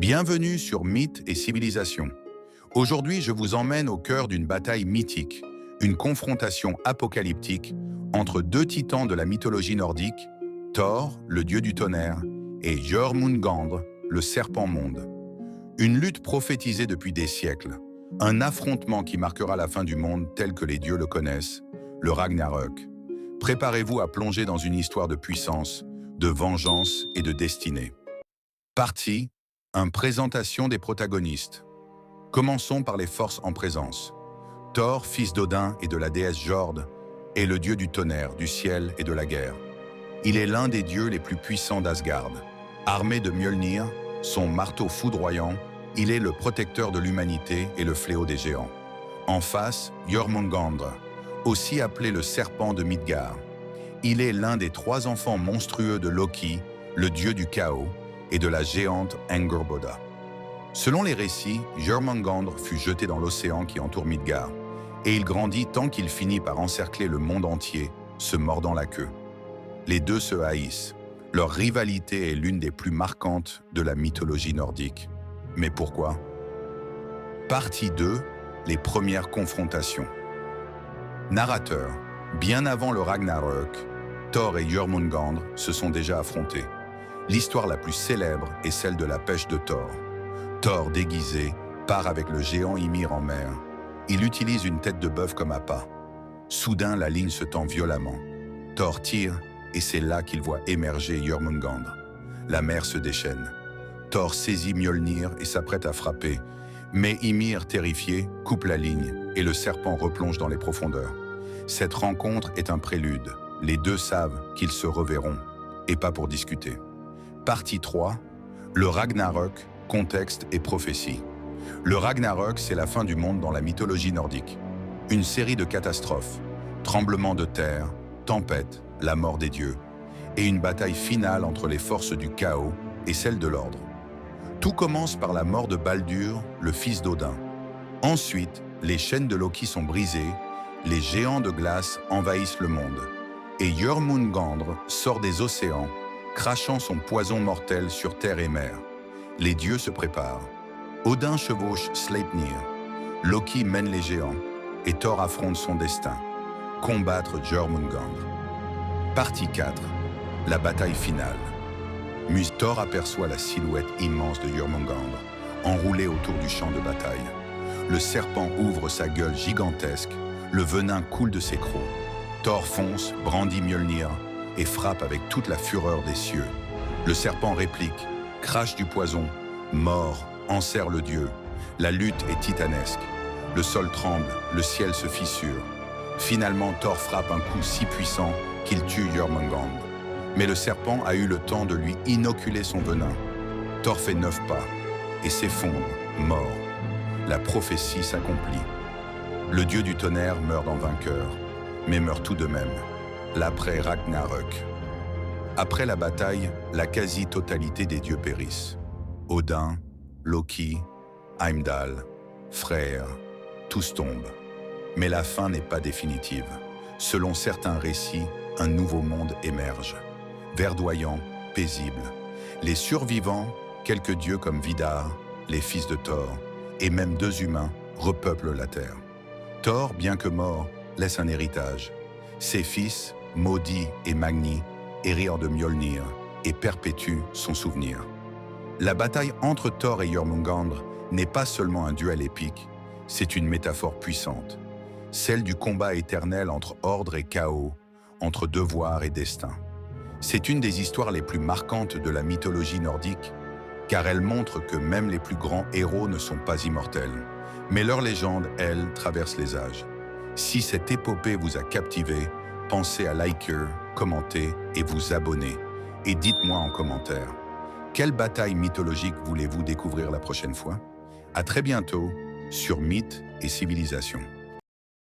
Bienvenue sur Mythes et Civilisations. Aujourd'hui, je vous emmène au cœur d'une bataille mythique, une confrontation apocalyptique entre deux titans de la mythologie nordique, Thor, le dieu du tonnerre, et Jörmungandr, le serpent-monde. Une lutte prophétisée depuis des siècles, un affrontement qui marquera la fin du monde tel que les dieux le connaissent, le Ragnarök. Préparez-vous à plonger dans une histoire de puissance, de vengeance et de destinée. Partie 1. Présentation des protagonistes. Commençons par les forces en présence. Thor, fils d'Odin et de la déesse Jord, est le dieu du tonnerre, du ciel et de la guerre. Il est l'un des dieux les plus puissants d'Asgard. Armé de Mjolnir, son marteau foudroyant, il est le protecteur de l'humanité et le fléau des géants. En face, Jörmungandr, aussi appelé le serpent de Midgard. Il est l'un des 3 enfants monstrueux de Loki, le dieu du chaos, et de la géante Angrboda. Selon les récits, Jörmungandr fut jeté dans l'océan qui entoure Midgard, et il grandit tant qu'il finit par encercler le monde entier, se mordant la queue. Les deux se haïssent. Leur rivalité est l'une des plus marquantes de la mythologie nordique. Mais pourquoi? Partie 2. Les premières confrontations. Narrateur. Bien avant le Ragnarök, Thor et Jörmungandr se sont déjà affrontés. L'histoire la plus célèbre est celle de la pêche de Thor. Thor, déguisé, part avec le géant Ymir en mer. Il utilise une tête de bœuf comme appât. Soudain, la ligne se tend violemment. Thor tire, et c'est là qu'il voit émerger Jörmungandr. La mer se déchaîne. Thor saisit Mjolnir et s'apprête à frapper. Mais Ymir, terrifié, coupe la ligne, et le serpent replonge dans les profondeurs. Cette rencontre est un prélude. Les deux savent qu'ils se reverront, et pas pour discuter. Partie 3. Le Ragnarök, contexte et prophétie. Le Ragnarök, c'est la fin du monde dans la mythologie nordique. Une série de catastrophes, tremblements de terre, tempêtes, la mort des dieux, et une bataille finale entre les forces du chaos et celles de l'ordre. Tout commence par la mort de Baldur, le fils d'Odin. Ensuite, les chaînes de Loki sont brisées, les géants de glace envahissent le monde, et Jörmungandr sort des océans, crachant son poison mortel sur terre et mer. Les dieux se préparent. Odin chevauche Sleipnir, Loki mène les géants, et Thor affronte son destin, combattre Jörmungandr. Partie 4. La bataille finale. Thor aperçoit la silhouette immense de Jörmungandr, enroulée autour du champ de bataille. Le serpent ouvre sa gueule gigantesque, le venin coule de ses crocs. Thor fonce, brandit Mjolnir, et frappe avec toute la fureur des cieux. Le serpent réplique, crache du poison, mord, enserre le dieu. La lutte est titanesque. Le sol tremble, le ciel se fissure. Finalement, Thor frappe un coup si puissant qu'il tue Jörmungandr. Mais le serpent a eu le temps de lui inoculer son venin. Thor fait 9 pas et s'effondre, mort. La prophétie s'accomplit. Le dieu du tonnerre meurt en vainqueur, mais meurt tout de même. L'après-Ragnarök. Après la bataille, la quasi-totalité des dieux périssent. Odin, Loki, Heimdall, Freyr, tous tombent. Mais la fin n'est pas définitive. Selon certains récits, un nouveau monde émerge. Verdoyant, paisible. Les survivants, quelques dieux comme Vidar, les fils de Thor, et même 2 humains, repeuplent la terre. Thor, bien que mort, laisse un héritage. Ses fils, Maudit et Magni, hérirent de Mjolnir et perpétuent son souvenir. La bataille entre Thor et Jörmungandr n'est pas seulement un duel épique, c'est une métaphore puissante. Celle du combat éternel entre ordre et chaos, entre devoir et destin. C'est une des histoires les plus marquantes de la mythologie nordique, car elle montre que même les plus grands héros ne sont pas immortels. Mais leur légende, elle, traverse les âges. Si cette épopée vous a captivé, pensez à liker, commenter et vous abonner. Et dites-moi en commentaire, quelle bataille mythologique voulez-vous découvrir la prochaine fois? À très bientôt sur Mythes et Civilisations.